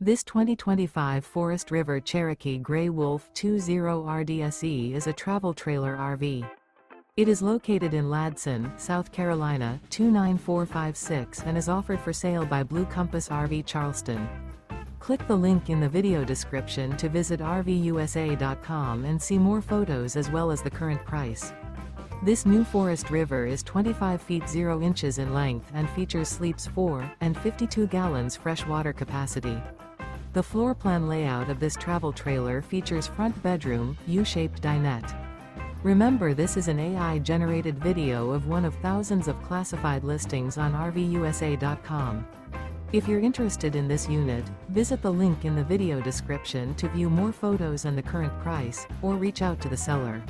This 2025 Forest River Cherokee Grey Wolf 20 RDSE is a travel trailer RV. It is located in Ladson, South Carolina, 29456 and is offered for sale by Blue Compass RV Charleston. Click the link in the video description to visit RVUSA.com and see more photos as well as the current price. This new Forest River is 25 feet 0 inches in length and features sleeps 4 and 52 gallons fresh water capacity. The floor plan layout of this travel trailer features front bedroom, U-shaped dinette. Remember, this is an AI-generated video of one of thousands of classified listings on RVUSA.com. If you're interested in this unit, visit the link in the video description to view more photos and the current price, or reach out to the seller.